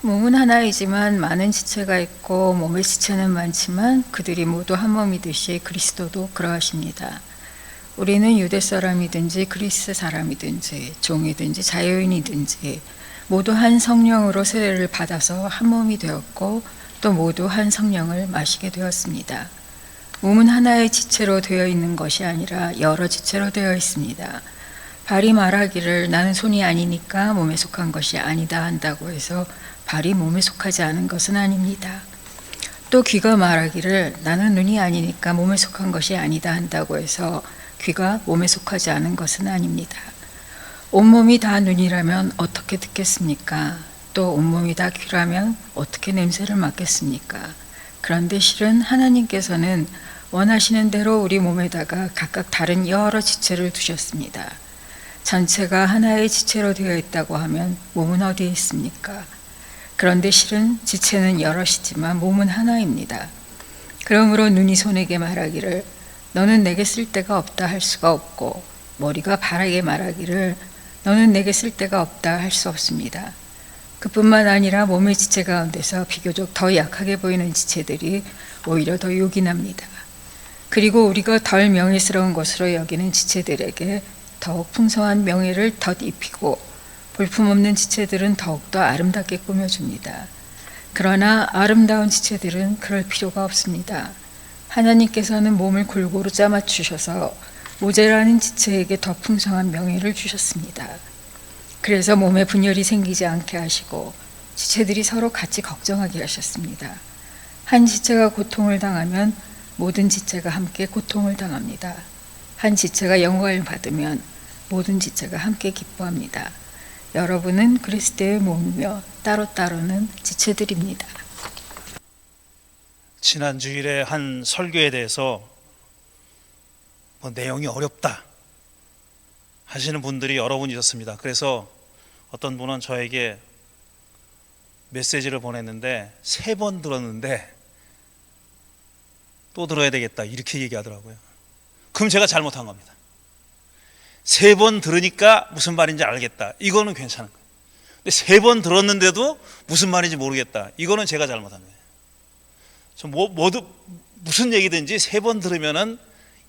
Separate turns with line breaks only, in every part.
몸은 하나이지만 많은 지체가 있고 몸의 지체는 많지만 그들이 모두 한 몸이듯이 그리스도도 그러하십니다. 우리는 유대 사람이든지 그리스 사람이든지 종이든지 자유인이든지 모두 한 성령으로 세례를 받아서 한 몸이 되었고 또 모두 한 성령을 마시게 되었습니다. 몸은 하나의 지체로 되어 있는 것이 아니라 여러 지체로 되어 있습니다. 발이 말하기를 나는 손이 아니니까 몸에 속한 것이 아니다 한다고 해서 발이 몸에 속하지 않은 것은 아닙니다. 또 귀가 말하기를 나는 눈이 아니니까 몸에 속한 것이 아니다 한다고 해서 귀가 몸에 속하지 않은 것은 아닙니다. 온몸이 다 눈이라면 어떻게 듣겠습니까? 또 온몸이 다 귀라면 어떻게 냄새를 맡겠습니까? 그런데 실은 하나님께서는 원하시는 대로 우리 몸에다가 각각 다른 여러 지체를 두셨습니다. 전체가 하나의 지체로 되어 있다고 하면 몸은 어디에 있습니까? 그런데 실은 지체는 여럿이지만 몸은 하나입니다. 그러므로 눈이 손에게 말하기를 너는 내게 쓸데가 없다 할 수가 없고 머리가 발에게 말하기를 너는 내게 쓸데가 없다 할 수 없습니다. 그뿐만 아니라 몸의 지체 가운데서 비교적 더 약하게 보이는 지체들이 오히려 더 요긴합니다. 그리고 우리가 덜 명예스러운 것으로 여기는 지체들에게 더욱 풍성한 명예를 덧입히고 볼품없는 지체들은 더욱더 아름답게 꾸며줍니다. 그러나 아름다운 지체들은 그럴 필요가 없습니다. 하나님께서는 몸을 골고루 짜맞추셔서 모자라는 지체에게 더 풍성한 명예를 주셨습니다. 그래서 몸에 분열이 생기지 않게 하시고 지체들이 서로 같이 걱정하게 하셨습니다. 한 지체가 고통을 당하면 모든 지체가 함께 고통을 당합니다. 한 지체가 영광을 받으면 모든 지체가 함께 기뻐합니다. 여러분은 그리스도의 몸이며 따로따로는 지체들입니다.
지난 주일에 한 설교에 대해서 내용이 어렵다 하시는 분들이 여러 분 있었습니다. 그래서 어떤 분은 저에게 메시지를 보냈는데 3번 들었는데 또 들어야 되겠다 이렇게 얘기하더라고요. 그럼 제가 잘못한 겁니다. 3번 들으니까 무슨 말인지 알겠다. 이거는 괜찮은 거예요. 근데 3번 들었는데도 무슨 말인지 모르겠다. 이거는 제가 잘못한 거예요. 모두 무슨 얘기든지 3번 들으면은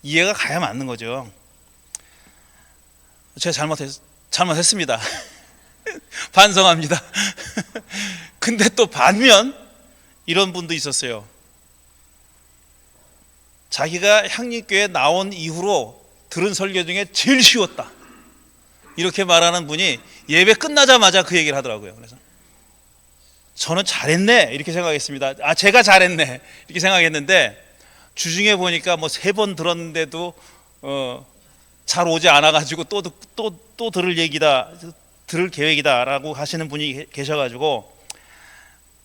이해가 가야 맞는 거죠. 제가 잘못했습니다. 반성합니다. 근데 또 반면 이런 분도 있었어요. 자기가 향림교회 나온 이후로 들은 설교 중에 제일 쉬웠다 이렇게 말하는 분이 예배 끝나자마자 그 얘기를 하더라고요. 그래서 저는 잘했네 이렇게 생각했습니다. 제가 잘했네 이렇게 생각했는데 주중에 보니까 3번 들었는데도 잘 오지 않아가지고 또 들을 계획이다라고 하시는 분이 계셔가지고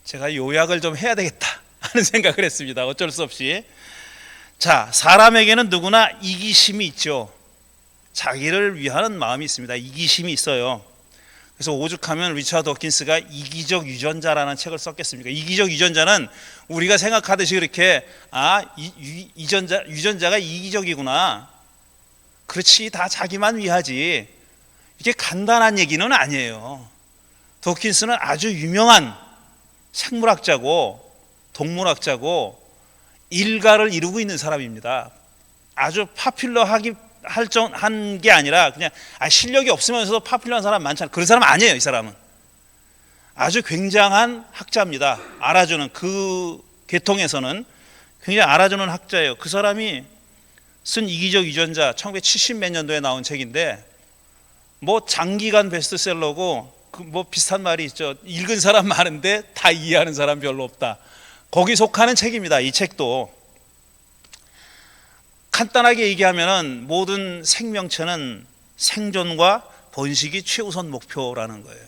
제가 요약을 좀 해야 되겠다 하는 생각을 했습니다. 어쩔 수 없이. 자, 사람에게는 누구나 이기심이 있죠. 자기를 위하는 마음이 있습니다. 이기심이 있어요. 그래서 오죽하면 리처드 도킨스가 이기적 유전자라는 책을 썼겠습니까? 이기적 유전자는 우리가 생각하듯이 그렇게 유전자가 이기적이구나, 그렇지, 다 자기만 위하지, 이게 간단한 얘기는 아니에요. 도킨스는 아주 유명한 생물학자고 동물학자고 일가를 이루고 있는 사람입니다. 아주 한 게 아니라 그냥 실력이 없으면서도 파퓰러한 사람 많잖아요. 그런 사람 아니에요. 이 사람은 아주 굉장한 학자입니다. 알아주는, 그 계통에서는 굉장히 알아주는 학자예요. 그 사람이 쓴 이기적 유전자 1970 몇 년도에 나온 책인데 장기간 베스트셀러고 비슷한 말이 있죠. 읽은 사람 많은데 다 이해하는 사람 별로 없다. 거기 속하는 책입니다. 이 책도 간단하게 얘기하면 모든 생명체는 생존과 번식이 최우선 목표라는 거예요.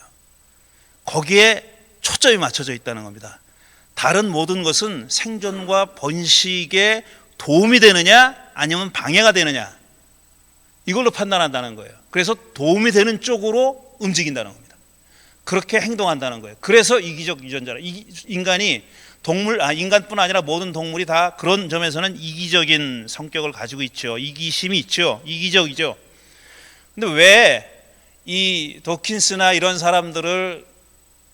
거기에 초점이 맞춰져 있다는 겁니다. 다른 모든 것은 생존과 번식에 도움이 되느냐 아니면 방해가 되느냐 이걸로 판단한다는 거예요. 그래서 도움이 되는 쪽으로 움직인다는 겁니다. 그렇게 행동한다는 거예요. 그래서 이기적 유전자라, 인간이 인간뿐 아니라 모든 동물이 다 그런 점에서는 이기적인 성격을 가지고 있죠. 이기심이 있죠.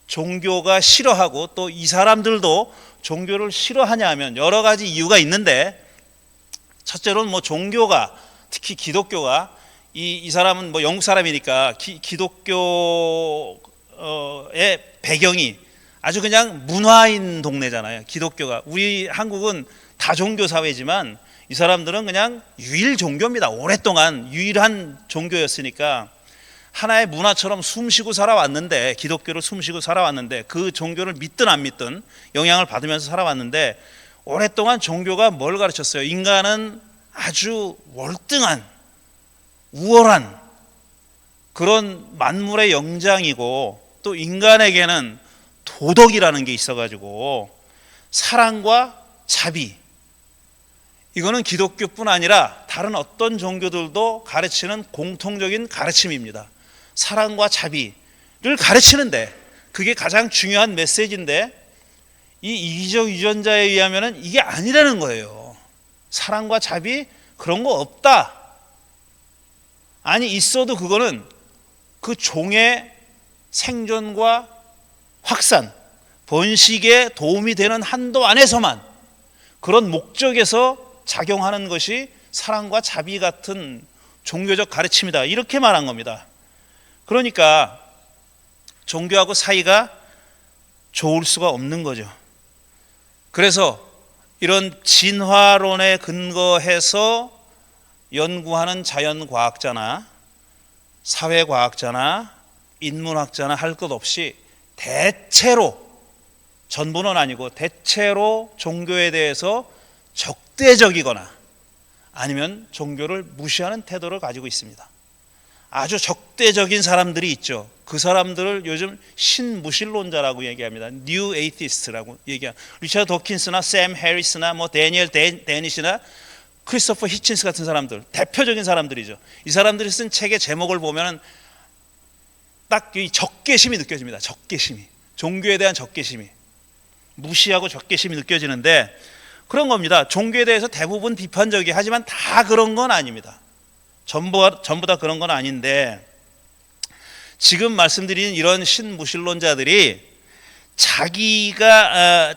종교가 싫어하고 또 이 사람들도 종교를 싫어하냐 하면 여러 가지 이유가 있는데, 첫째로는 뭐 종교가, 특히 기독교가, 이 사람은 뭐 영국 사람이니까 기독교의 배경이 아주 그냥 문화인 동네잖아요. 기독교가, 우리 한국은 다종교 사회지만 이 사람들은 그냥 유일 종교입니다. 오랫동안 유일한 종교였으니까 하나의 문화처럼 숨쉬고 살아왔는데, 기독교를 숨쉬고 살아왔는데, 그 종교를 믿든 안 믿든 영향을 받으면서 살아왔는데, 오랫동안 종교가 뭘 가르쳤어요? 인간은 아주 월등한, 우월한 그런 만물의 영장이고, 또 인간에게는 도덕이라는 게 있어가지고 사랑과 자비, 이거는 기독교뿐 아니라 다른 어떤 종교들도 가르치는 공통적인 가르침입니다. 사랑과 자비를 가르치는데, 그게 가장 중요한 메시지인데, 이 이기적 유전자에 의하면 이게 아니라는 거예요. 사랑과 자비 그런 거 없다. 아니, 있어도 그거는 그 종의 생존과 확산, 번식에 도움이 되는 한도 안에서만, 그런 목적에서 작용하는 것이 사랑과 자비 같은 종교적 가르침이다, 이렇게 말한 겁니다. 그러니까 종교하고 사이가 좋을 수가 없는 거죠. 그래서 이런 진화론에 근거해서 연구하는 자연과학자나 사회과학자나 인문학자나 할 것 없이 대체로, 전부는 아니고 대체로 종교에 대해서 적대적이거나 아니면 종교를 무시하는 태도를 가지고 있습니다. 아주 적대적인 사람들이 있죠. 그 사람들을 요즘 신무신론자라고 얘기합니다. 뉴 에이티스트라고 얘기합니다. 리처드 도킨스나 샘 해리스나 뭐 데니엘 데니시나 크리스토퍼 히친스 같은 사람들, 대표적인 사람들이죠. 이 사람들이 쓴 책의 제목을 보면 딱 이 적개심이 느껴집니다. 적개심이, 종교에 대한 적개심이, 무시하고 적개심이 느껴지는데, 그런 겁니다. 종교에 대해서 대부분 비판적이, 하지만 다 그런 건 아닙니다. 전부 다 그런 건 아닌데, 지금 말씀드린 이런 신무신론자들이 자기가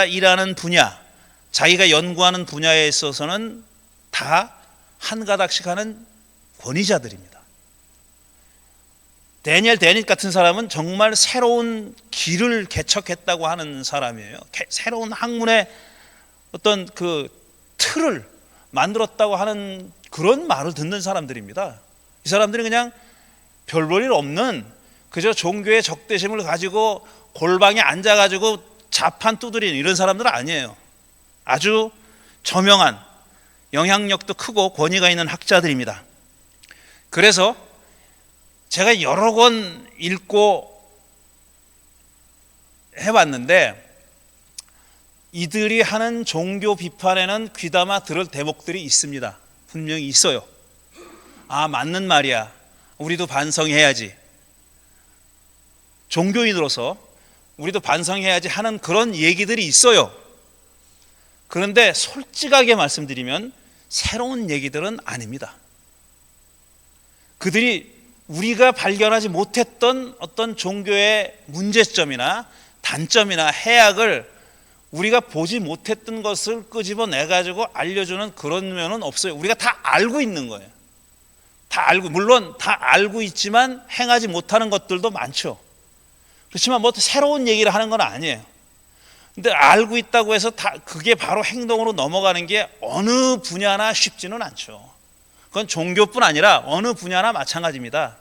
일하는 분야, 자기가 연구하는 분야에 있어서는 다 한 가닥씩 하는 권위자들입니다. 데니엘 데닛 같은 사람은 정말 새로운 길을 개척했다고 하는 사람이에요. 새로운 학문의 어떤 그 틀을 만들었다고 하는 그런 말을 듣는 사람들입니다. 이 사람들이 그냥 별 볼 일 없는, 그저 종교의 적대심을 가지고 골방에 앉아가지고 자판 두드리는 이런 사람들은 아니에요. 아주 저명한, 영향력도 크고 권위가 있는 학자들입니다. 그래서 제가 여러 권 읽고 해봤는데, 이들이 하는 종교 비판에는 귀담아 들을 대목들이 있습니다. 분명히 있어요. 아, 맞는 말이야, 우리도 반성해야지, 종교인으로서 우리도 반성해야지 하는 그런 얘기들이 있어요. 그런데 솔직하게 말씀드리면 새로운 얘기들은 아닙니다. 그들이 우리가 발견하지 못했던 어떤 종교의 문제점이나 단점이나 해악을 우리가 보지 못했던 것을 끄집어내가지고 알려주는 그런 면은 없어요. 우리가 다 알고 있는 거예요. 다 알고, 물론 다 알고 있지만 행하지 못하는 것들도 많죠. 그렇지만 뭐 새로운 얘기를 하는 건 아니에요. 근데 알고 있다고 해서 다 그게 바로 행동으로 넘어가는 게 어느 분야나 쉽지는 않죠. 그건 종교뿐 아니라 어느 분야나 마찬가지입니다.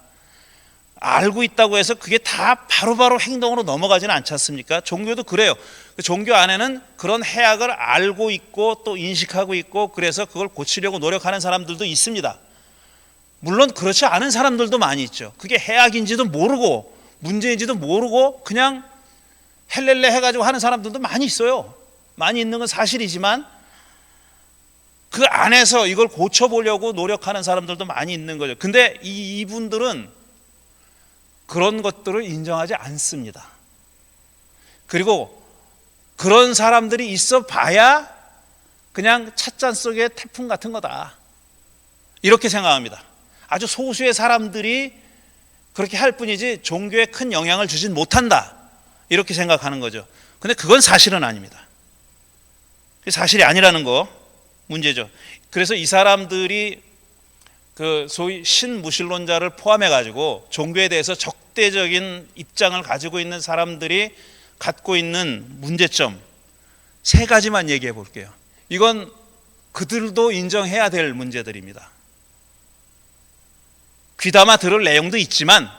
알고 있다고 해서 그게 다 바로바로 행동으로 넘어가지는 않지 않습니까? 종교도 그래요. 종교 안에는 그런 해악을 알고 있고 또 인식하고 있고, 그래서 그걸 고치려고 노력하는 사람들도 있습니다. 물론 그렇지 않은 사람들도 많이 있죠. 그게 해악인지도 모르고 문제인지도 모르고 그냥 헬렐레 해가지고 하는 사람들도 많이 있어요. 많이 있는 건 사실이지만 그 안에서 이걸 고쳐보려고 노력하는 사람들도 많이 있는 거죠. 근데 이분들은 그런 것들을 인정하지 않습니다. 그리고 그런 사람들이 있어 봐야 그냥 찻잔 속의 태풍 같은 거다, 이렇게 생각합니다. 아주 소수의 사람들이 그렇게 할 뿐이지 종교에 큰 영향을 주진 못한다, 이렇게 생각하는 거죠. 근데 그건 사실은 아닙니다. 그게 사실이 아니라는 거 문제죠. 그래서 이 사람들이 그 소위 신무신론자를 포함해 가지고 종교에 대해서 적대적인 입장을 가지고 있는 사람들이 갖고 있는 문제점 세 가지만 얘기해 볼게요. 이건 그들도 인정해야 될 문제들입니다. 귀담아 들을 내용도 있지만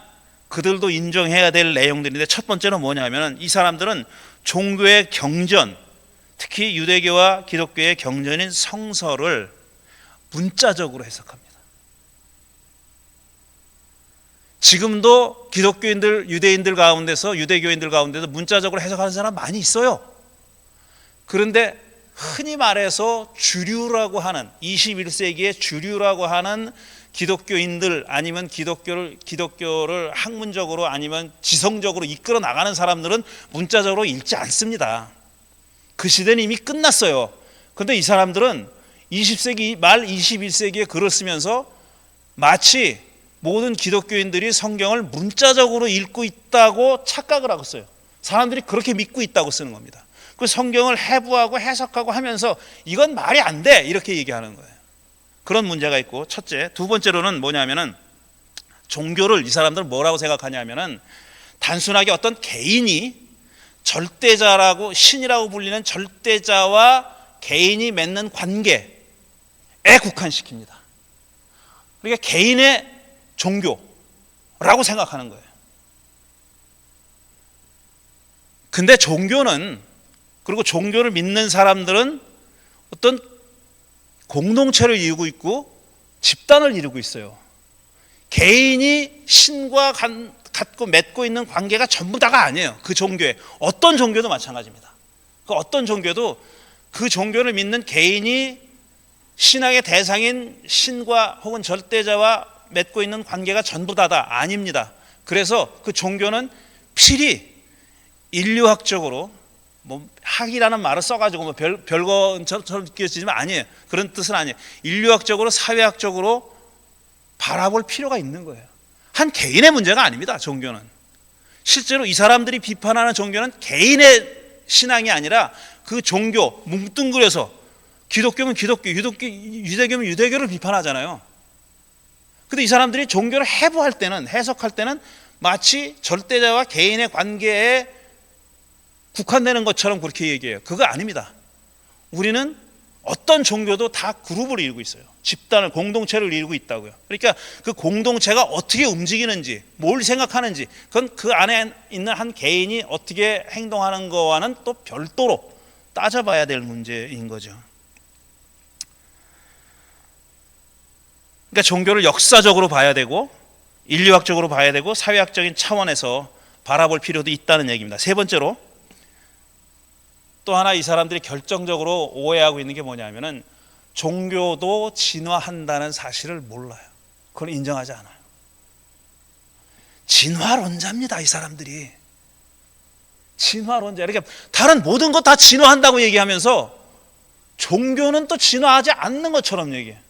그들도 인정해야 될 내용들인데, 첫 번째는 뭐냐면 이 사람들은 종교의 경전, 특히 유대교와 기독교의 경전인 성서를 문자적으로 해석합니다. 지금도 기독교인들, 유대인들 가운데서, 유대교인들 가운데서 문자적으로 해석하는 사람 많이 있어요. 그런데 흔히 말해서 주류라고 하는, 21세기의 주류라고 하는 기독교인들, 아니면 기독교를 학문적으로 아니면 지성적으로 이끌어 나가는 사람들은 문자적으로 읽지 않습니다. 그 시대는 이미 끝났어요. 그런데 이 사람들은 20세기 말 21세기에 글을 쓰면서 마치 모든 기독교인들이 성경을 문자적으로 읽고 있다고 착각을 하고 있어요. 사람들이 그렇게 믿고 있다고 쓰는 겁니다. 그 성경을 해부하고 해석하고 하면서 이건 말이 안 돼, 이렇게 얘기하는 거예요. 그런 문제가 있고, 첫째. 두 번째로는 뭐냐면은 종교를 이 사람들은 뭐라고 생각하냐면은 단순하게 어떤 개인이 절대자라고, 신이라고 불리는 절대자와 개인이 맺는 관계에 국한시킵니다. 그러니까 개인의 종교라고 생각하는 거예요. 근데 종교는, 그리고 종교를 믿는 사람들은 어떤 공동체를 이루고 있고 집단을 이루고 있어요. 개인이 신과 갖고 맺고 있는 관계가 전부 다가 아니에요. 그 종교에, 어떤 종교도 마찬가지입니다. 그 어떤 종교도 그 종교를 믿는 개인이 신앙의 대상인 신과 혹은 절대자와 맺고 있는 관계가 전부 다다 아닙니다. 그래서 그 종교는 필히 인류학적으로, 뭐 학이라는 말을 써가지고 뭐 별거처럼 느껴지지만 아니에요. 그런 뜻은 아니에요. 인류학적으로, 사회학적으로 바라볼 필요가 있는 거예요. 한 개인의 문제가 아닙니다. 종교는 실제로 이 사람들이 비판하는 종교는 개인의 신앙이 아니라 그 종교 뭉뚱그려서 기독교면 기독교, 유대교면 유대교를 비판하잖아요. 근데 이 사람들이 종교를 해부할 때는, 해석할 때는 마치 절대자와 개인의 관계에 국한되는 것처럼 그렇게 얘기해요. 그거 아닙니다. 우리는 어떤 종교도 다 그룹을 이루고 있어요. 집단을, 공동체를 이루고 있다고요. 그러니까 그 공동체가 어떻게 움직이는지, 뭘 생각하는지, 그건 그 안에 있는 한 개인이 어떻게 행동하는 거와는 또 별도로 따져봐야 될 문제인 거죠. 그러니까 종교를 역사적으로 봐야 되고, 인류학적으로 봐야 되고, 사회학적인 차원에서 바라볼 필요도 있다는 얘기입니다. 세 번째로, 또 하나 이 사람들이 결정적으로 오해하고 있는 게 뭐냐면은 종교도 진화한다는 사실을 몰라요. 그걸 인정하지 않아요. 진화론자입니다, 이 사람들이. 진화론자. 이렇게 다른 모든 것 다 진화한다고 얘기하면서 종교는 또 진화하지 않는 것처럼 얘기해요.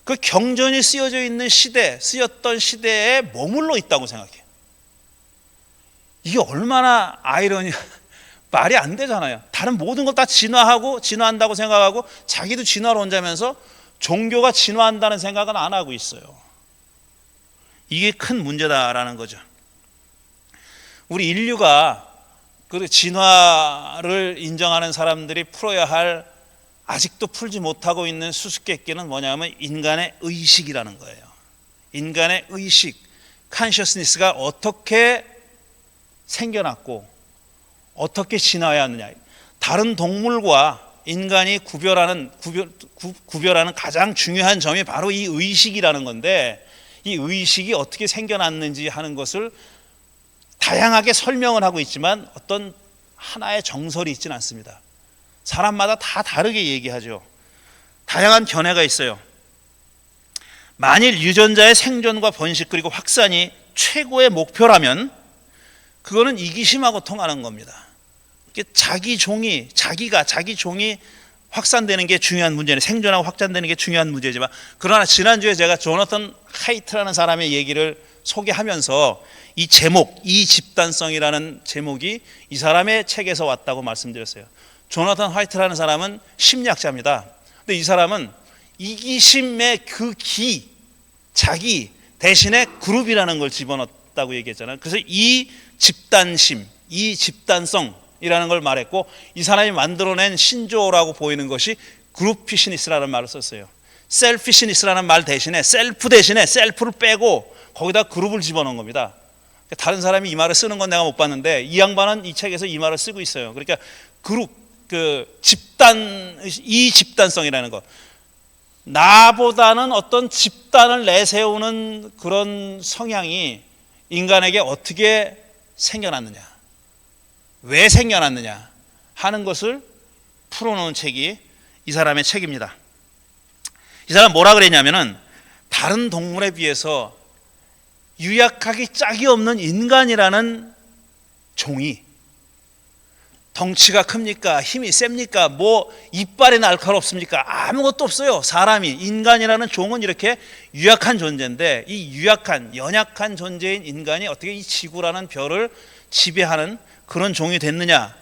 그 경전이 쓰여져 있는 시대, 쓰였던 시대에 머물러 있다고 생각해요. 이게 얼마나 아이러니야. 말이 안 되잖아요. 다른 모든 걸 다 진화한다고 생각하고 자기도 진화론자면서 종교가 진화한다는 생각은 안 하고 있어요. 이게 큰 문제다라는 거죠. 우리 인류가 그 진화를 인정하는 사람들이 풀어야 할, 아직도 풀지 못하고 있는 수수께끼는 뭐냐면 인간의 의식이라는 거예요. 인간의 의식, consciousness가 어떻게 생겨났고 어떻게 진화해왔느냐. 다른 동물과 인간이 구별하는 가장 중요한 점이 바로 이 의식이라는 건데, 이 의식이 어떻게 생겨났는지 하는 것을 다양하게 설명을 하고 있지만 어떤 하나의 정설이 있지는 않습니다. 사람마다 다 다르게 얘기하죠. 다양한 견해가 있어요. 만일 유전자의 생존과 번식 그리고 확산이 최고의 목표라면 그거는 이기심하고 통하는 겁니다. 자기 종이 확산되는 게 중요한 문제는, 생존하고 확산되는 게 중요한 문제지만, 그러나 지난주에 제가 조나탄 하이트라는 사람의 얘기를 소개하면서 이 제목, 이 집단성이라는 제목이 이 사람의 책에서 왔다고 말씀드렸어요. 조나단 화이트라는 사람은 심리학자입니다. 근데 이 사람은 이기심의 그 자기 대신에 그룹이라는 걸 집어넣었다고 얘기했잖아요. 그래서 이 집단심, 이 집단성이라는 걸 말했고, 이 사람이 만들어낸 신조어라고 보이는 것이 그룹피시니스라는 말을 썼어요. 셀피시니스라는 말 대신에 셀프 대신에 셀프를 빼고 거기다 그룹을 집어넣은 겁니다. 다른 사람이 이 말을 쓰는 건 내가 못 봤는데 이 양반은 이 책에서 이 말을 쓰고 있어요. 그러니까 그룹, 이 집단성이라는 것, 나보다는 어떤 집단을 내세우는 그런 성향이 인간에게 어떻게 생겨났느냐, 왜 생겨났느냐 하는 것을 풀어놓은 책이 이 사람의 책입니다. 이 사람 뭐라 그랬냐면은, 다른 동물에 비해서 유약하기 짝이 없는 인간이라는 종이, 덩치가 큽니까? 힘이 셉니까? 뭐 이빨이 날카롭습니까? 아무것도 없어요. 사람이, 인간이라는 종은 이렇게 유약한 존재인데, 이 유약한, 연약한 존재인 인간이 어떻게 이 지구라는 별을 지배하는 그런 종이 됐느냐를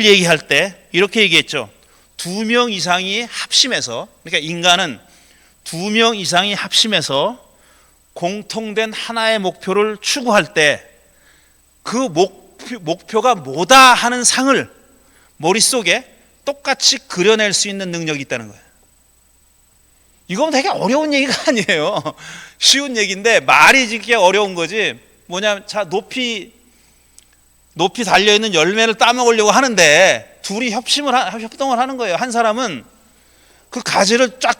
얘기할 때 이렇게 얘기했죠. 2명 이상이 합심해서, 그러니까 인간은 2명 이상이 합심해서 공통된 하나의 목표를 추구할 때 그 목표가 뭐다 하는 상을 머릿속에 똑같이 그려낼 수 있는 능력이 있다는 거예요. 이건 되게 어려운 얘기가 아니에요. 쉬운 얘기인데 말이 짓기 어려운 거지. 뭐냐면, 자, 높이 달려있는 열매를 따먹으려고 하는데 둘이 협동을 하는 거예요. 한 사람은 그 가지를 쫙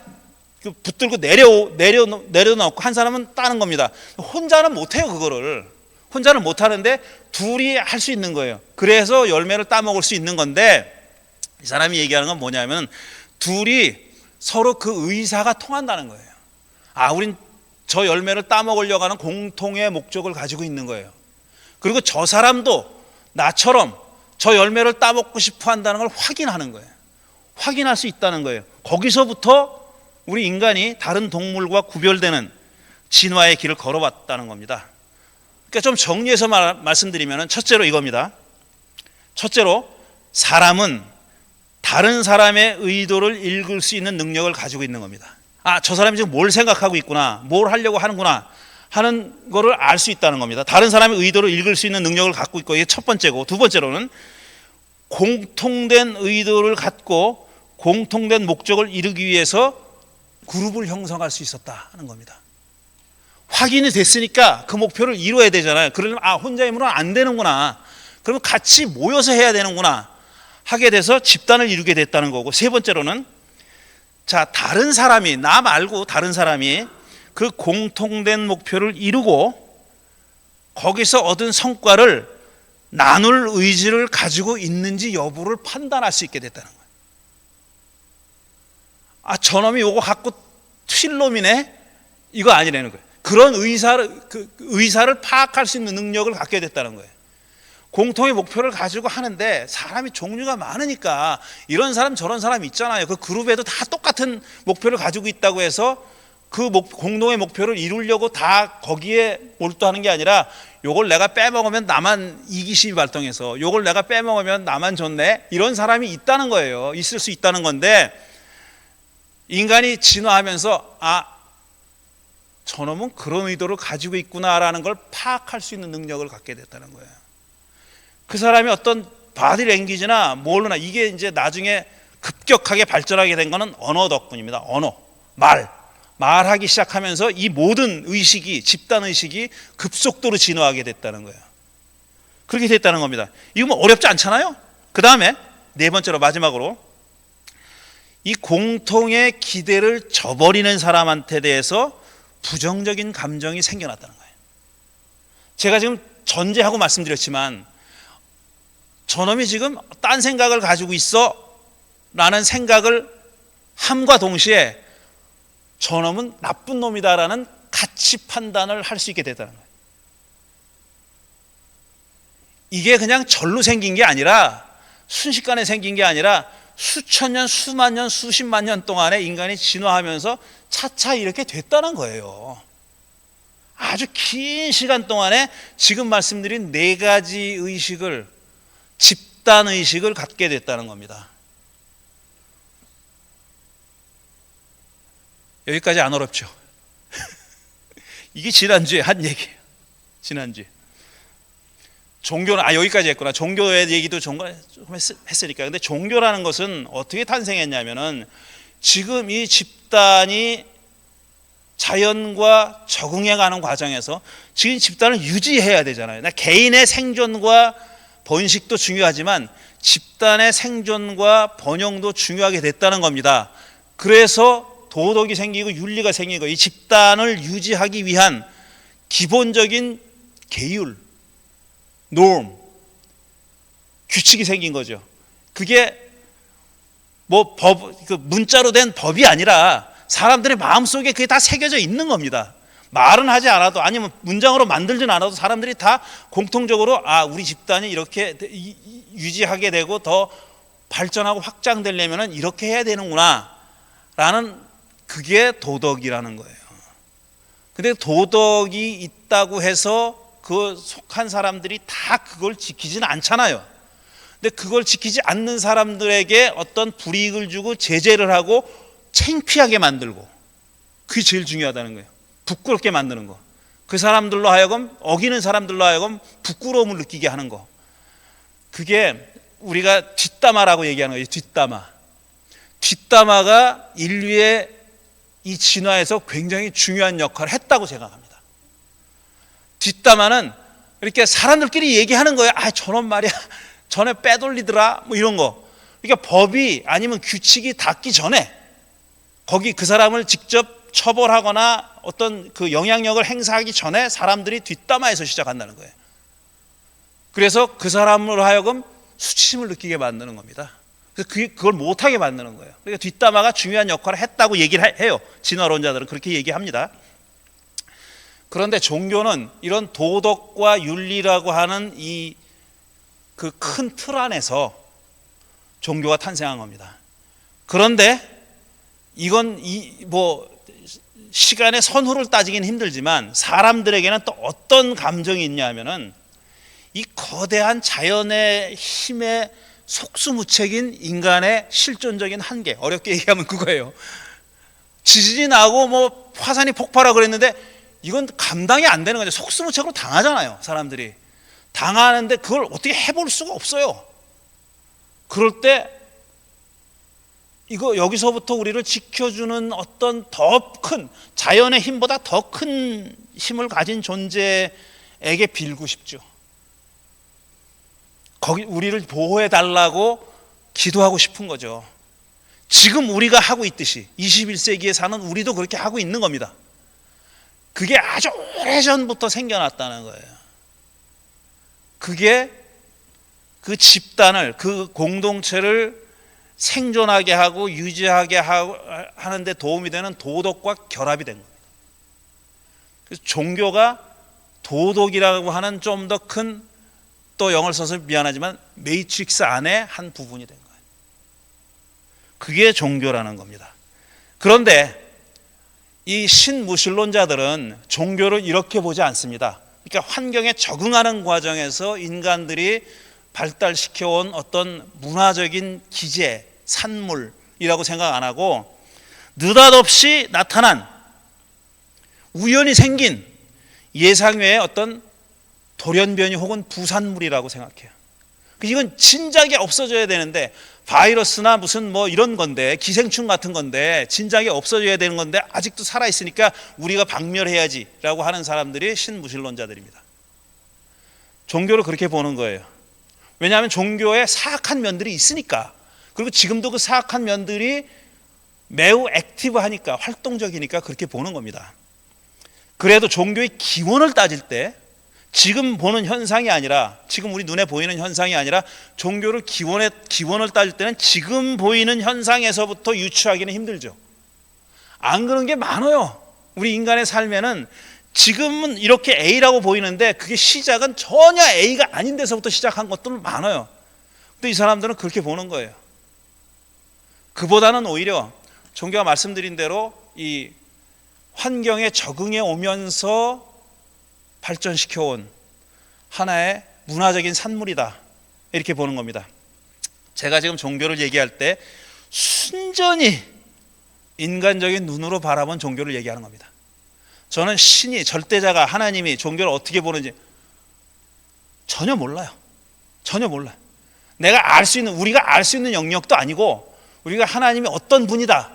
붙들고 내려놓고 한 사람은 따는 겁니다. 혼자는 못해요. 그거를 혼자는 못하는데 둘이 할 수 있는 거예요. 그래서 열매를 따먹을 수 있는 건데, 이 사람이 얘기하는 건 뭐냐면, 둘이 서로 그 의사가 통한다는 거예요. 우린 저 열매를 따먹으려고 하는 공통의 목적을 가지고 있는 거예요. 그리고 저 사람도 나처럼 저 열매를 따먹고 싶어 한다는 걸 확인하는 거예요. 확인할 수 있다는 거예요. 거기서부터 우리 인간이 다른 동물과 구별되는 진화의 길을 걸어왔다는 겁니다. 그러니까 좀 정리해서 말씀드리면, 첫째로 이겁니다. 첫째로, 사람은 다른 사람의 의도를 읽을 수 있는 능력을 가지고 있는 겁니다. 저 사람이 지금 뭘 생각하고 있구나, 뭘 하려고 하는구나 하는 거를 알 수 있다는 겁니다. 다른 사람의 의도를 읽을 수 있는 능력을 갖고 있고, 이게 첫 번째고, 두 번째로는 공통된 의도를 갖고 공통된 목적을 이루기 위해서 그룹을 형성할 수 있었다 하는 겁니다. 확인이 됐으니까 그 목표를 이루어야 되잖아요. 그러면 혼자 힘으로는 안 되는구나, 그러면 같이 모여서 해야 되는구나 하게 돼서 집단을 이루게 됐다는 거고, 세 번째로는, 자, 다른 사람이, 나 말고 다른 사람이 그 공통된 목표를 이루고 거기서 얻은 성과를 나눌 의지를 가지고 있는지 여부를 판단할 수 있게 됐다는 거예요. 저놈이 요거 갖고 튈 놈이네, 이거 아니라는 거예요. 그런 의사를 파악할 수 있는 능력을 갖게 됐다는 거예요. 공통의 목표를 가지고 하는데 사람이 종류가 많으니까 이런 사람 저런 사람 있잖아요. 그 그룹에도 다 똑같은 목표를 가지고 있다고 해서 그 공동의 목표를 이루려고 다 거기에 몰두하는 게 아니라, 요걸 내가 빼먹으면 나만 이기심이 발동해서, 요걸 내가 빼먹으면 나만 좋네, 이런 사람이 있다는 거예요. 있을 수 있다는 건데, 인간이 진화하면서 저놈은 그런 의도를 가지고 있구나라는 걸 파악할 수 있는 능력을 갖게 됐다는 거예요. 그 사람이 어떤 바디 랭귀지나 뭘로나, 이게 이제 나중에 급격하게 발전하게 된 거는 언어 덕분입니다. 말하기 시작하면서 이 모든 의식이, 집단 의식이 급속도로 진화하게 됐다는 거예요. 그렇게 됐다는 겁니다. 이거 뭐 어렵지 않잖아요. 그 다음에 네 번째로, 마지막으로, 이 공통의 기대를 저버리는 사람한테 대해서 부정적인 감정이 생겨났다는 거예요. 제가 지금 전제하고 말씀드렸지만, 저놈이 지금 딴 생각을 가지고 있어 라는 생각을 함과 동시에 저놈은 나쁜 놈이다라는 가치 판단을 할 수 있게 됐다는 거예요. 이게 그냥 절로 생긴 게 아니라, 순식간에 생긴 게 아니라, 수천 년, 수만 년, 수십만 년 동안에 인간이 진화하면서 차차 이렇게 됐다는 거예요. 아주 긴 시간 동안에 지금 말씀드린 네 가지 의식을, 집단 의식을 갖게 됐다는 겁니다. 여기까지 안 어렵죠? 이게 지난주에 한 얘기예요. 지난주에. 종교는, 여기까지 했구나. 종교의 얘기도 좀 했으니까. 근데 종교라는 것은 어떻게 탄생했냐면은, 지금 이 집단이 자연과 적응해가는 과정에서 지금 집단을 유지해야 되잖아요. 개인의 생존과 번식도 중요하지만 집단의 생존과 번영도 중요하게 됐다는 겁니다. 그래서 도덕이 생기고 윤리가 생기고 이 집단을 유지하기 위한 기본적인 계율, norm, 규칙이 생긴 거죠. 그게 뭐 문자로 된 법이 아니라 사람들의 마음속에 그게 다 새겨져 있는 겁니다. 말은 하지 않아도, 아니면 문장으로 만들진 않아도 사람들이 다 공통적으로 우리 집단이 이렇게 유지하게 되고 더 발전하고 확장되려면 이렇게 해야 되는구나 라는, 그게 도덕이라는 거예요. 근데 도덕이 있다고 해서 그 속한 사람들이 다 그걸 지키지는 않잖아요. 근데 그걸 지키지 않는 사람들에게 어떤 불이익을 주고 제재를 하고 창피하게 만들고, 그게 제일 중요하다는 거예요. 부끄럽게 만드는 거. 그 사람들로 하여금, 어기는 사람들로 하여금 부끄러움을 느끼게 하는 거. 그게 우리가 뒷담화라고 얘기하는 거예요. 뒷담화. 뒷담화가 인류의 이 진화에서 굉장히 중요한 역할을 했다고 생각합니다. 뒷담화는 이렇게 사람들끼리 얘기하는 거예요. 저놈 말이야, 전에 빼돌리더라, 뭐 이런 거. 그러니까 법이 아니면 규칙이 닿기 전에, 거기 그 사람을 직접 처벌하거나 어떤 그 영향력을 행사하기 전에 사람들이 뒷담화에서 시작한다는 거예요. 그래서 그 사람으로 하여금 수치심을 느끼게 만드는 겁니다. 그래서 그걸 못하게 만드는 거예요. 그러니까 뒷담화가 중요한 역할을 했다고 얘기를 해요. 진화론자들은 그렇게 얘기합니다. 그런데 종교는 이런 도덕과 윤리라고 하는 이 그 큰 틀 안에서 종교가 탄생한 겁니다. 그런데 이건 뭐 시간의 선후를 따지기는 힘들지만 사람들에게는 또 어떤 감정이 있냐 하면은, 이 거대한 자연의 힘에 속수무책인 인간의 실존적인 한계, 어렵게 얘기하면 그거예요. 지진이 나고 뭐 화산이 폭발하고 그랬는데 이건 감당이 안 되는 거죠. 속수무책으로 당하잖아요. 사람들이 당하는데 그걸 어떻게 해볼 수가 없어요. 그럴 때 이거 여기서부터 우리를 지켜주는 어떤 더 큰, 자연의 힘보다 더 큰 힘을 가진 존재에게 빌고 싶죠. 거기 우리를 보호해 달라고 기도하고 싶은 거죠. 지금 우리가 하고 있듯이 21세기에 사는 우리도 그렇게 하고 있는 겁니다. 그게 아주 오래전부터 생겨났다는 거예요. 그게 그 집단을, 그 공동체를 생존하게 하고 유지하게 하는데 도움이 되는 도덕과 결합이 된 겁니다. 그래서 종교가 도덕이라고 하는 좀 더 큰, 또 영어를 써서 미안하지만 매트릭스 안에 한 부분이 된 거예요. 그게 종교라는 겁니다. 그런데 이 신무신론자들은 종교를 이렇게 보지 않습니다. 그러니까 환경에 적응하는 과정에서 인간들이 발달시켜온 어떤 문화적인 기제, 산물이라고 생각 안 하고 느닷없이 나타난, 우연히 생긴 예상외의 어떤 돌연변이 혹은 부산물이라고 생각해요. 이건 진작에 없어져야 되는데, 바이러스나 무슨 뭐 이런 건데, 기생충 같은 건데 진작에 없어져야 되는 건데 아직도 살아있으니까 우리가 박멸해야지 라고 하는 사람들이 신무신론자들입니다. 종교를 그렇게 보는 거예요. 왜냐하면 종교에 사악한 면들이 있으니까. 그리고 지금도 그 사악한 면들이 매우 액티브하니까, 활동적이니까 그렇게 보는 겁니다. 그래도 종교의 기원을 따질 때, 지금 보는 현상이 아니라, 지금 우리 눈에 보이는 현상이 아니라 종교를 기원을 따질 때는 지금 보이는 현상에서부터 유추하기는 힘들죠. 안 그런 게 많아요. 우리 인간의 삶에는 지금은 이렇게 A라고 보이는데 그게 시작은 전혀 A가 아닌 데서부터 시작한 것들 많아요. 근데 이 사람들은 그렇게 보는 거예요. 그보다는 오히려 종교가 말씀드린 대로 이 환경에 적응해 오면서 발전시켜온 하나의 문화적인 산물이다, 이렇게 보는 겁니다. 제가 지금 종교를 얘기할 때 순전히 인간적인 눈으로 바라본 종교를 얘기하는 겁니다. 저는 신이, 절대자가, 하나님이 종교를 어떻게 보는지 전혀 몰라요. 전혀 몰라요. 내가 알 수 있는, 우리가 알 수 있는 영역도 아니고, 우리가 하나님이 어떤 분이다,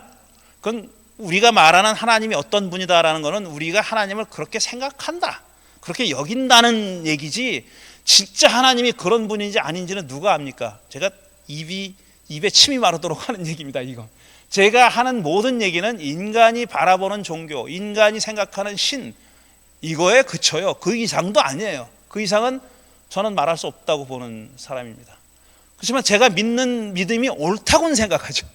그건 우리가 말하는 하나님이 어떤 분이다라는 것은 우리가 하나님을 그렇게 생각한다, 그렇게 여긴다는 얘기지, 진짜 하나님이 그런 분인지 아닌지는 누가 압니까? 제가 입에 침이 마르도록 하는 얘기입니다. 이거 제가 하는 모든 얘기는 인간이 바라보는 종교, 인간이 생각하는 신, 이거에 그쳐요. 그 이상도 아니에요. 그 이상은 저는 말할 수 없다고 보는 사람입니다. 그렇지만 제가 믿는 믿음이 옳다고는 생각하죠.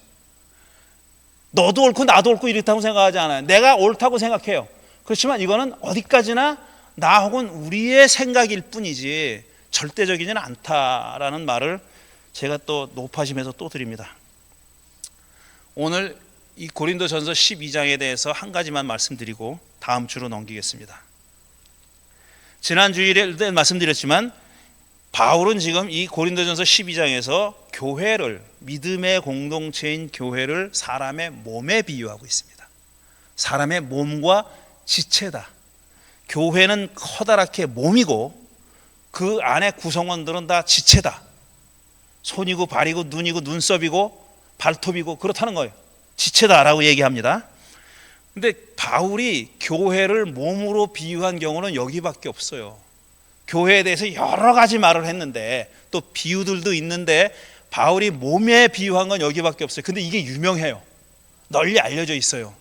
너도 옳고 나도 옳고 이렇다고 생각하지 않아요. 내가 옳다고 생각해요. 그렇지만 이거는 어디까지나 나 혹은 우리의 생각일 뿐이지 절대적이지는 않다라는 말을 제가 또 높아심에서 또 드립니다. 오늘 이 고린도전서 12장에 대해서 한 가지만 말씀드리고 다음 주로 넘기겠습니다. 지난 주일에 말씀드렸지만 바울은 지금 이 고린도전서 12장에서 교회를, 믿음의 공동체인 교회를 사람의 몸에 비유하고 있습니다. 사람의 몸과 지체다. 교회는 커다랗게 몸이고 그 안에 구성원들은 다 지체다. 손이고 발이고 눈이고 눈썹이고 발톱이고 그렇다는 거예요. 지체다라고 얘기합니다. 근데 바울이 교회를 몸으로 비유한 경우는 여기밖에 없어요. 교회에 대해서 여러 가지 말을 했는데 또 비유들도 있는데 바울이 몸에 비유한 건 여기밖에 없어요. 근데 이게 유명해요. 널리 알려져 있어요.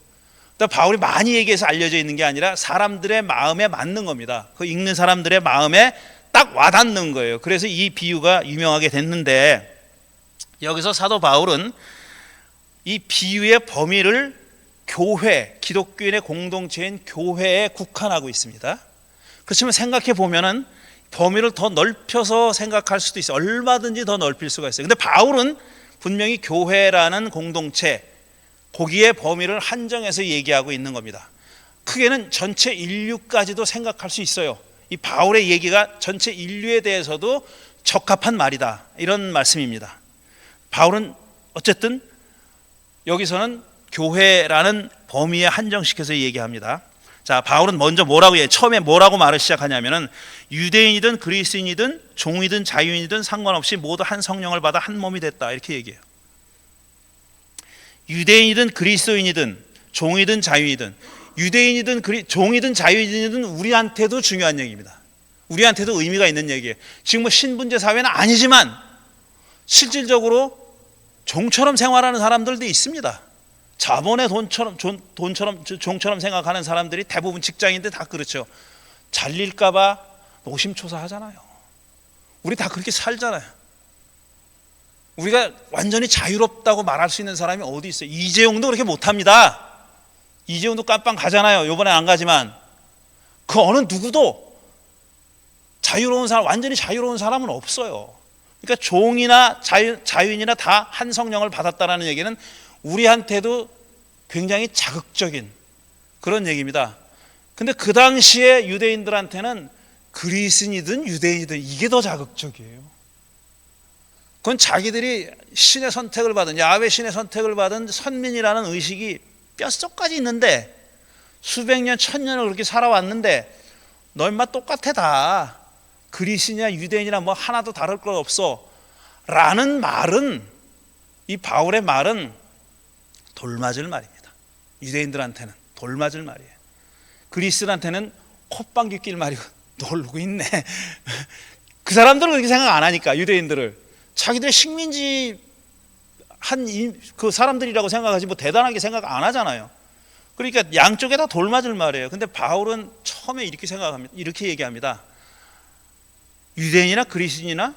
그러니까 바울이 많이 얘기해서 알려져 있는 게 아니라 사람들의 마음에 맞는 겁니다. 그 읽는 사람들의 마음에 딱 와닿는 거예요. 그래서 이 비유가 유명하게 됐는데, 여기서 사도 바울은 이 비유의 범위를 교회, 기독교인의 공동체인 교회에 국한하고 있습니다. 그렇지만 생각해 보면은 범위를 더 넓혀서 생각할 수도 있어요. 얼마든지 더 넓힐 수가 있어요. 근데 바울은 분명히 교회라는 공동체, 거기에 범위를 한정해서 얘기하고 있는 겁니다. 크게는 전체 인류까지도 생각할 수 있어요. 이 바울의 얘기가 전체 인류에 대해서도 적합한 말이다, 이런 말씀입니다. 바울은 어쨌든 여기서는 교회라는 범위에 한정시켜서 얘기합니다. 자, 바울은 먼저 뭐라고 해요? 처음에 뭐라고 말을 시작하냐면은 유대인이든 그리스인이든 종이든 자유인이든 상관없이 모두 한 성령을 받아 한 몸이 됐다, 이렇게 얘기해요. 유대인이든 그리스도인이든 종이든 자유인이든, 유대인이든 종이든 자유인이든 우리한테도 중요한 얘기입니다. 우리한테도 의미가 있는 얘기예요. 지금 뭐 신분제 사회는 아니지만 실질적으로 종처럼 생활하는 사람들도 있습니다. 자본의 종처럼 생각하는 사람들이 대부분 직장인들 다 그렇죠. 잘릴까 봐 노심초사하잖아요. 우리 다 그렇게 살잖아요. 우리가 완전히 자유롭다고 말할 수 있는 사람이 어디 있어요? 이재용도 그렇게 못합니다. 이재용도 깜빵 가잖아요. 이번에 안 가지만 그 어느 누구도 자유로운 사람, 완전히 자유로운 사람은 없어요. 그러니까 종이나 자유인이나 다 한 성령을 받았다라는 얘기는 우리한테도 굉장히 자극적인 그런 얘기입니다. 근데 그 당시에 유대인들한테는 그리스인이든 유대인이든 이게 더 자극적이에요. 그건 자기들이 신의 선택을 받은, 야훼 신의 선택을 받은 선민이라는 의식이 뼛속까지 있는데, 수백 년, 천년을 그렇게 살아왔는데 너 인마 똑같아 다. 그리스인이나 유대인이나 뭐 하나도 다를 것 없어 라는 말은, 이 바울의 말은 돌맞을 말입니다. 유대인들한테는 돌맞을 말이에요. 그리스인한테는 콧방귀 낄 말이고 놀고 있네. 그 사람들은 그렇게 생각 안 하니까, 유대인들을 자기들 식민지 한 그 사람들이라고 생각하지 뭐 대단하게 생각 안 하잖아요. 그러니까 양쪽에 다 돌맞을 말이에요. 근데 바울은 처음에 이렇게 생각합니다. 이렇게 얘기합니다. 유대인이나 그리스인이나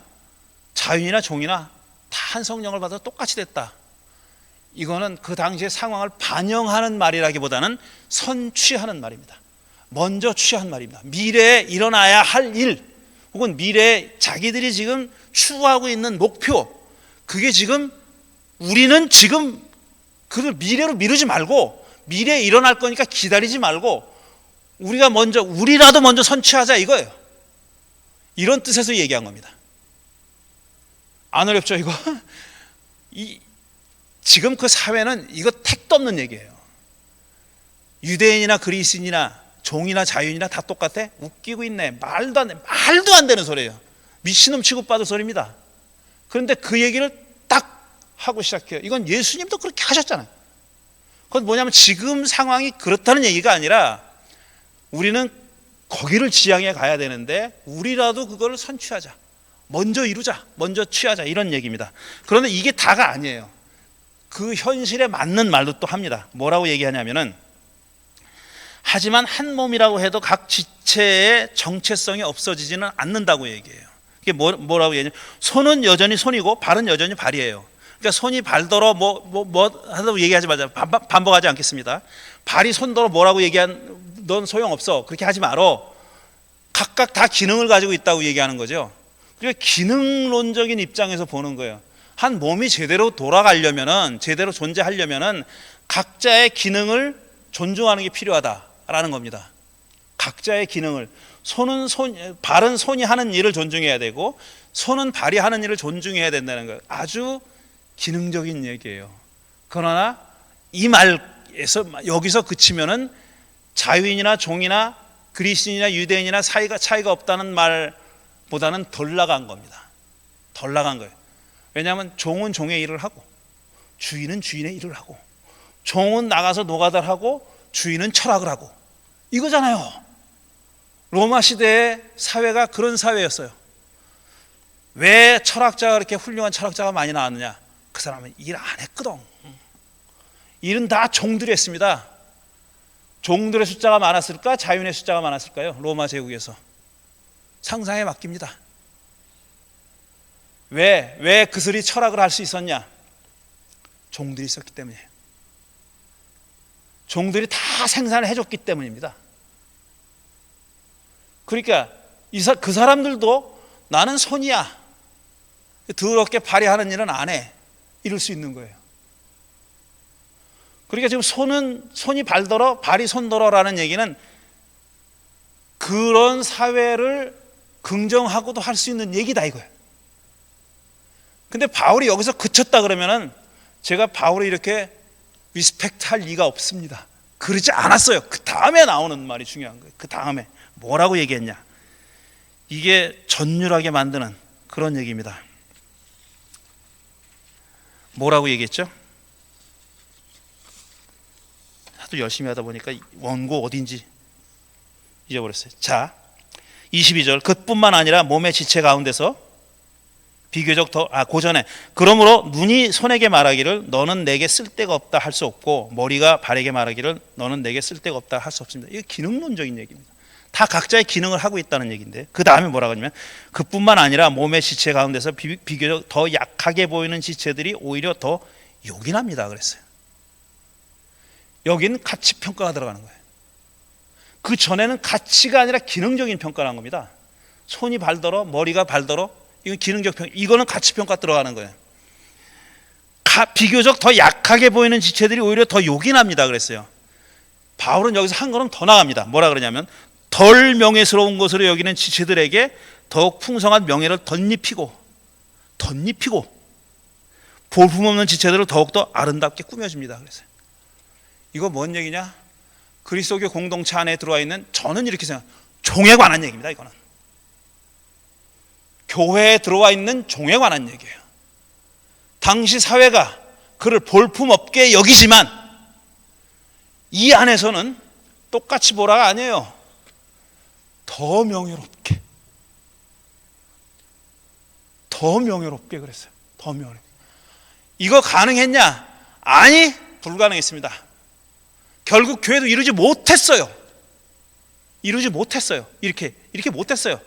자유인이나 종이나 다 한 성령을 받아서 똑같이 됐다. 이거는 그 당시의 상황을 반영하는 말이라기보다는 선취하는 말입니다. 먼저 취한 말입니다. 미래에 일어나야 할 일, 혹은 미래에 자기들이 지금 추구하고 있는 목표, 그게 지금 우리는 지금 그걸 미래로 미루지 말고, 미래에 일어날 거니까 기다리지 말고 우리라도 먼저 선취하자 이거예요. 이런 뜻에서 얘기한 겁니다. 안 어렵죠 이거? 지금 그 사회는 이거 택도 없는 얘기예요. 유대인이나 그리스인이나 종이나 자유인이나 다 똑같아? 웃기고 있네. 말도 안 되는 소리예요. 미친놈 취급받을 소리입니다. 그런데 그 얘기를 딱 하고 시작해요. 이건 예수님도 그렇게 하셨잖아요. 그건 뭐냐면 지금 상황이 그렇다는 얘기가 아니라 우리는 거기를 지향해 가야 되는데 우리라도 그걸 선취하자, 먼저 이루자, 먼저 취하자, 이런 얘기입니다. 그런데 이게 다가 아니에요. 그 현실에 맞는 말도 또 합니다. 뭐라고 얘기하냐면은, 하지만 한 몸이라고 해도 각 지체의 정체성이 없어지지는 않는다고 얘기해요. 이게 뭐라고 얘기하냐면, 손은 여전히 손이고 발은 여전히 발이에요. 그러니까 손이 발더러 뭐 하다고 얘기하지 마자. 반복하지 않겠습니다. 발이 손더러 뭐라고 넌 소용없어. 그렇게 하지 말어. 각각 다 기능을 가지고 있다고 얘기하는 거죠. 그러니까 기능론적인 입장에서 보는 거예요. 한 몸이 제대로 돌아가려면은, 제대로 존재하려면은 각자의 기능을 존중하는 게 필요하다라는 겁니다. 각자의 기능을, 발은 손이 하는 일을 존중해야 되고 손은 발이 하는 일을 존중해야 된다는 거예요. 아주 기능적인 얘기예요. 그러나 이 말에서 여기서 그치면은 자유인이나 종이나 그리스인이나 유대인이나 차이가 없다는 말보다는 덜 나간 겁니다. 덜 나간 거예요. 왜냐하면 종은 종의 일을 하고 주인은 주인의 일을 하고, 종은 나가서 노가다를 하고 주인은 철학을 하고, 이거잖아요. 로마 시대의 사회가 그런 사회였어요. 왜 철학자가 그렇게 훌륭한 철학자가 많이 나왔느냐? 그 사람은 일 안 했거든. 일은 다 종들이 했습니다. 종들의 숫자가 많았을까? 자유인의 숫자가 많았을까요? 로마 제국에서. 상상에 맡깁니다. 왜 그들이 철학을 할 수 있었냐? 종들이 있었기 때문이에요. 종들이 다 생산을 해줬기 때문입니다. 그러니까 그 사람들도 나는 손이야, 더럽게 발이 하는 일은 안 해, 이럴 수 있는 거예요. 그러니까 지금 손이 발더러 발이 손더러라는 얘기는 그런 사회를 긍정하고도 할 수 있는 얘기다 이거예요. 근데 바울이 여기서 그쳤다 그러면은 제가 바울을 이렇게 리스펙트 할 리가 없습니다. 그러지 않았어요. 그 다음에 나오는 말이 중요한 거예요. 그 다음에 뭐라고 얘기했냐? 이게 전율하게 만드는 그런 얘기입니다. 뭐라고 얘기했죠? 하도 열심히 하다 보니까 원고 어딘지 잊어버렸어요. 자, 22절. 그뿐만 아니라 몸의 지체 가운데서 비교적 고전에, 그러므로 눈이 손에게 말하기를 너는 내게 쓸데가 없다 할 수 없고, 머리가 발에게 말하기를 너는 내게 쓸데가 없다 할 수 없습니다. 이게 기능론적인 얘기입니다. 다 각자의 기능을 하고 있다는 얘기인데, 그 다음에 뭐라고 하냐면, 그뿐만 아니라 몸의 지체 가운데서 비교적 더 약하게 보이는 지체들이 오히려 더 요긴합니다 그랬어요. 여긴 가치 평가가 들어가는 거예요. 그 전에는 가치가 아니라 기능적인 평가를 한 겁니다. 손이 발더러 머리가 발더러, 이건 기능적 평가, 이거는 가치 평가 들어가는 거예요. 비교적 더 약하게 보이는 지체들이 오히려 더 요긴합니다 그랬어요. 바울은 여기서 한 걸음 더 나갑니다. 뭐라 그러냐면, 덜 명예스러운 것으로 여기는 지체들에게 더욱 풍성한 명예를 덧입히고 볼품없는 지체들을 더욱더 아름답게 꾸며줍니다 그랬어요. 이거 뭔 얘기냐? 그리스도교 공동체 안에 들어와 있는, 저는 이렇게 생각해요, 종에 관한 얘기입니다. 이거는 교회에 들어와 있는 종에 관한 얘기예요. 당시 사회가 그를 볼품없게 여기지만 이 안에서는 똑같이 보라가 아니에요. 더 명예롭게 그랬어요. 더 명예롭게. 이거 가능했냐? 아니, 불가능했습니다. 결국 교회도 이루지 못했어요. 이루지 못했어요. 이렇게 못했어요.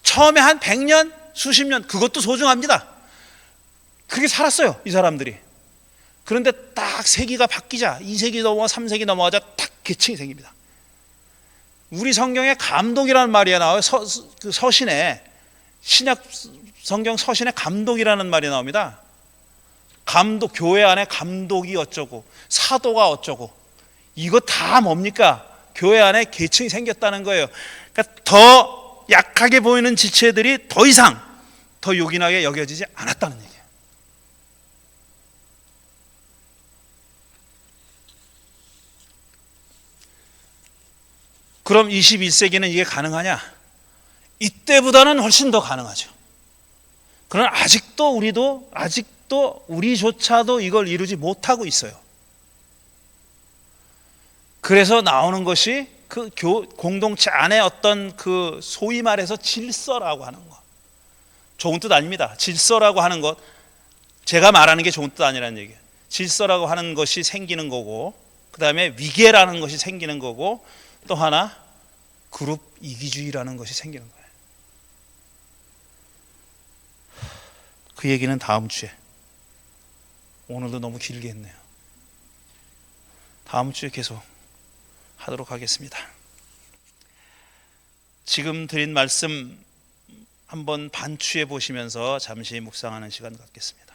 처음에 한 100년, 수십 년, 그것도 소중합니다. 그게 살았어요, 이 사람들이. 그런데 딱 세기가 바뀌자, 2세기 넘어가 3세기 넘어가자 딱 계층이 생깁니다. 우리 성경에 감독이라는 말이 나와요. 그 서신에, 신약 성경 서신에 감독이라는 말이 나옵니다. 감독, 교회 안에 감독이 어쩌고 사도가 어쩌고, 이거 다 뭡니까? 교회 안에 계층이 생겼다는 거예요. 그러니까 더 약하게 보이는 지체들이 더 이상 더 요긴하게 여겨지지 않았다는 얘기예요. 그럼 21세기는 이게 가능하냐? 이때보다는 훨씬 더 가능하죠. 그러나 아직도 우리조차도 이걸 이루지 못하고 있어요. 그래서 나오는 것이 그 공동체 안에 어떤 그 소위 말해서 질서라고 하는 것. 좋은 뜻 아닙니다. 질서라고 하는 것, 제가 말하는 게 좋은 뜻 아니라는 얘기예요. 질서라고 하는 것이 생기는 거고, 그 다음에 위계라는 것이 생기는 거고, 또 하나 그룹 이기주의라는 것이 생기는 거예요. 그 얘기는 다음 주에. 오늘도 너무 길게 했네요. 다음 주에 계속 하도록 하겠습니다. 지금 드린 말씀 한번 반추해 보시면서 잠시 묵상하는 시간 갖겠습니다.